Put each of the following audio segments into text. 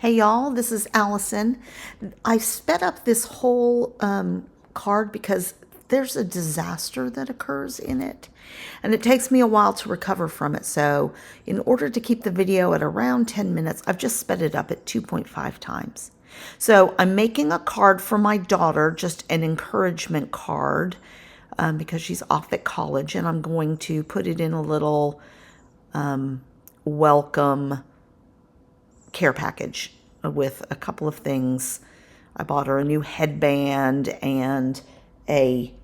Hey y'all, this is Allison. I sped up this whole card because there's a disaster that occurs in it, and it takes me a while to recover from it. So in order to keep the video at around 10 minutes, I've just sped it up at 2.5 times. So I'm making a card for my daughter, just an encouragement card, because she's off at college, and I'm going to put it in a little welcome care package with a couple of things. I bought her a new headband, and a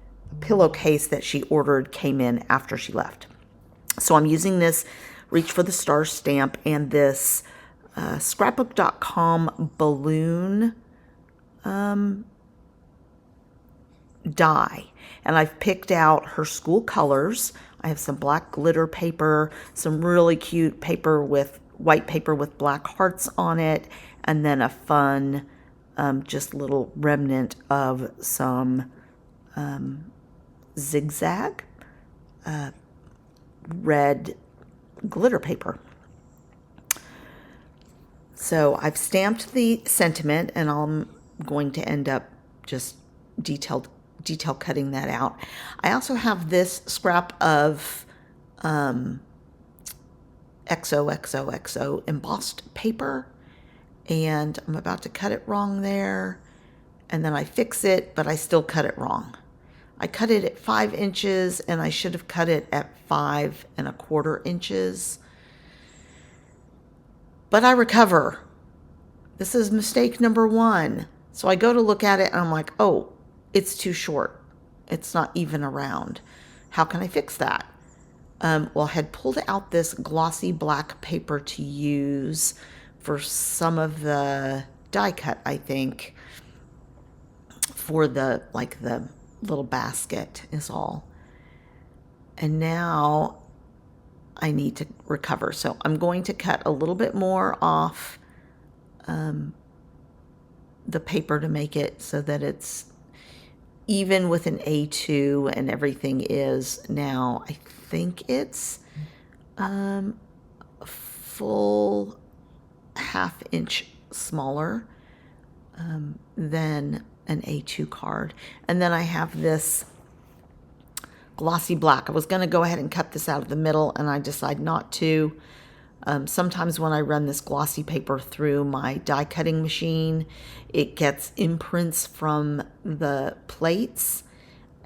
pillowcase that she ordered came in after she left. So I'm using this Reach for the Stars stamp and this scrapbook.com balloon die. And I've picked out her school colors. I have some black glitter paper, some really cute paper with white paper with black hearts on it, and then a fun just little remnant of some zigzag red glitter paper. So I've stamped the sentiment, and I'm going to end up just detail cutting that out. I also have this scrap of XOXOXO embossed paper, and I'm about to cut it wrong there, and then I fix it, but I still cut it wrong. I cut it at 5 inches, and I should have cut it at 5¼ inches. But I recover. This is mistake number 1. So I go to look at it, and I'm like, oh, it's too short. It's not even around. How can I fix that? Well, I had pulled out this glossy black paper to use for some of the die cut, I think, for the little basket is all. And now I need to recover. So I'm going to cut a little bit more off the paper to make it so that it's even with an A2 and everything is now, I think it's full ½ inch smaller than an A2 card. And then I have this glossy black. I was going to go ahead and cut this out of the middle, and I decided not to. Sometimes when I run this glossy paper through my die cutting machine, it gets imprints from the plates,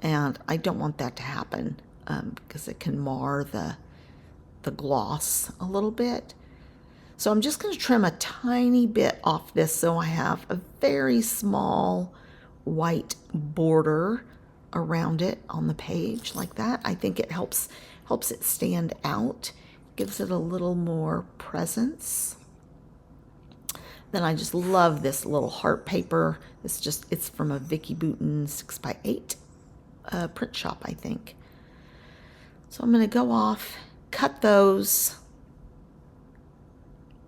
and I don't want that to happen because it can mar the gloss a little bit. So I'm just going to trim a tiny bit off this so I have a very small white border around it on the page like that. I think it helps it stand out, gives it a little more presence. Then I just love this little heart paper. It's from a Vicky Bouton 6x8 print shop, I think. So I'm going to go off, cut those,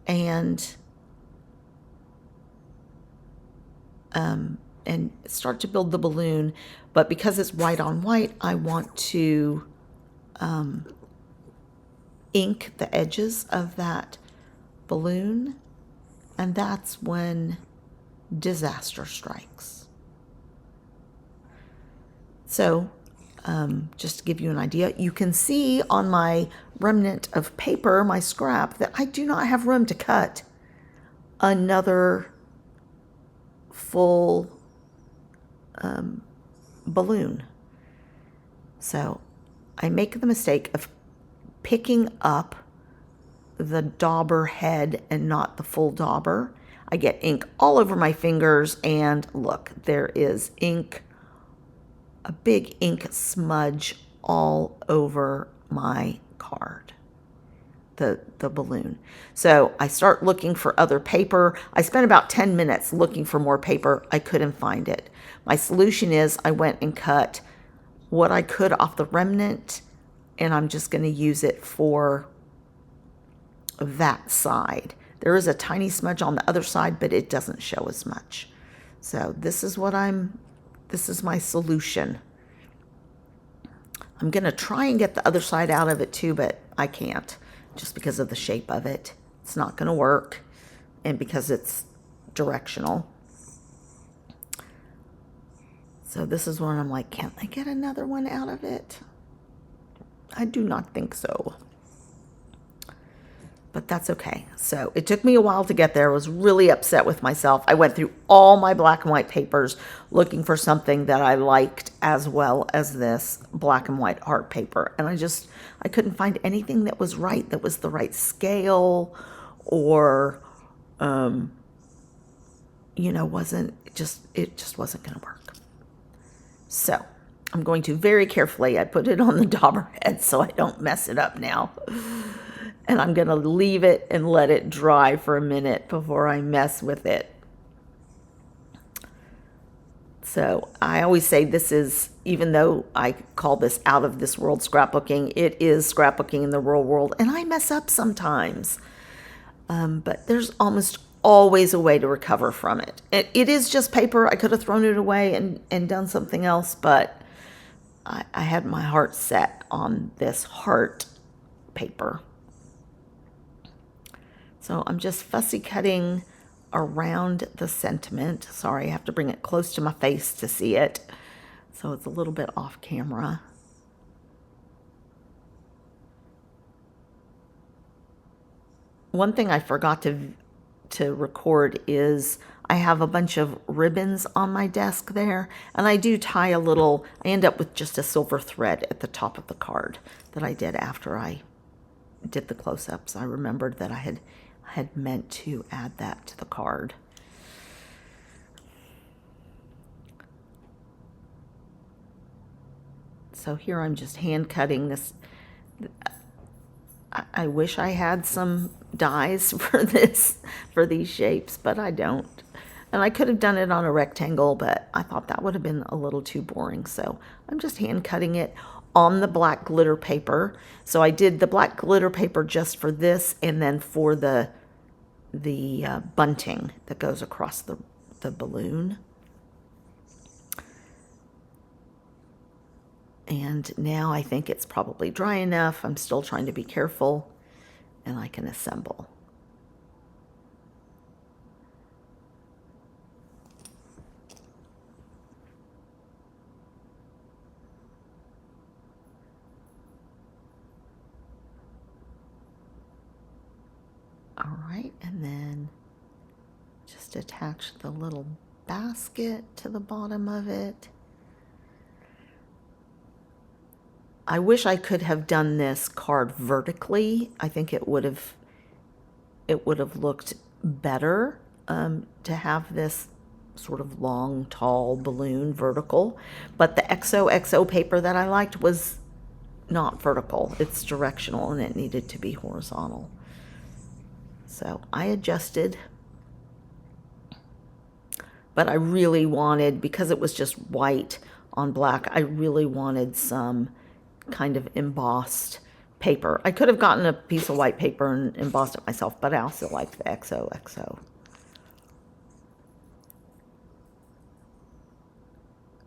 and start to build the balloon. But because it's white on white, I want to ink the edges of that balloon, and that's when disaster strikes. So just to give you an idea, you can see on my remnant of paper, my scrap, that I do not have room to cut another full balloon. So I make the mistake of picking up the dauber head and not the full dauber. I get ink all over my fingers, and look, there is ink, a big ink smudge all over my card, the balloon. So I start looking for other paper. I spent about 10 minutes looking for more paper. I couldn't find it. My solution is I went and cut what I could off the remnant, and I'm just going to use it for that side. There is a tiny smudge on the other side, but it doesn't show as much. So this is my solution. I'm going to try and get the other side out of it too, but I can't just because of the shape of it. It's not going to work. And because it's directional. So this is when I'm like, can't I get another one out of it? I do not think so. But that's okay. So it took me a while to get there. I was really upset with myself. I went through all my black and white papers looking for something that I liked as well as this black and white art paper. And I couldn't find anything that was right, that was the right scale or, you know, it just wasn't going to work. So I'm going to very carefully, I put it on the dauber head so I don't mess it up now. And I'm going to leave it and let it dry for a minute before I mess with it. So I always say this is, even though I call this out of this world scrapbooking, it is scrapbooking in the real world. And I mess up sometimes. But there's almost always a way to recover from it. It is just paper. I could have thrown it away and done something else, but I had my heart set on this heart paper. So I'm just fussy cutting around the sentiment. Sorry, I have to bring it close to my face to see it. So it's a little bit off camera. One thing I forgot to record is I have a bunch of ribbons on my desk there, and I do tie a little, I end up with just a silver thread at the top of the card that I did after I did the close-ups. I remembered that I had meant to add that to the card. So here I'm just hand cutting this. I wish I had some dies for these shapes, but I don't. And I could have done it on a rectangle, but I thought that would have been a little too boring. So I'm just hand cutting it on the black glitter paper. So I did the black glitter paper just for this, and then for the bunting that goes across the balloon. And now I think it's probably dry enough. I'm still trying to be careful, and I can assemble. All right, and then just attach the little basket to the bottom of it. I wish I could have done this card vertically. I think it would have looked better to have this sort of long, tall balloon vertical. But the XOXO paper that I liked was not vertical. It's directional, and it needed to be horizontal. So I adjusted. But I really wanted, because it was just white on black, I really wanted some kind of embossed paper. I could have gotten a piece of white paper and embossed it myself, but I also like the XOXO.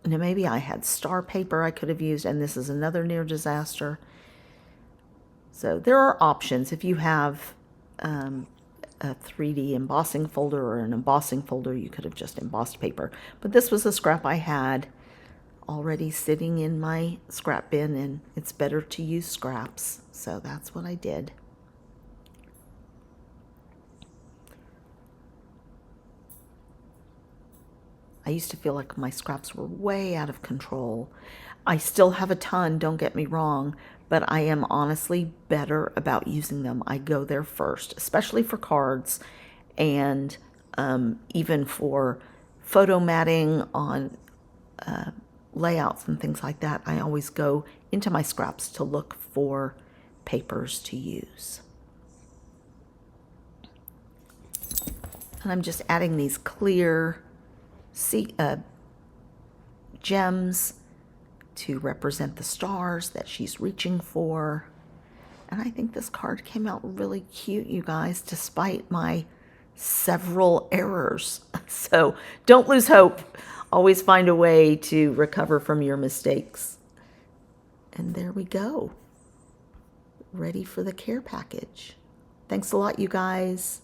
Now maybe I had star paper I could have used, and this is another near disaster. So there are options. If you have a 3D embossing folder or an embossing folder, you could have just embossed paper. But this was a scrap I had already sitting in my scrap bin, and it's better to use scraps, so that's what I did. I used to feel like my scraps were way out of control. I still have a ton, don't get me wrong, but I am honestly better about using them. I go there first, especially for cards, and even for photo matting on layouts and things like that. I always go into my scraps to look for papers to use. And I'm just adding these clear gems to represent the stars that she's reaching for. And I think this card came out really cute, you guys, despite my several errors. So don't lose hope. Always find a way to recover from your mistakes. And there we go. Ready for the care package. Thanks a lot, you guys.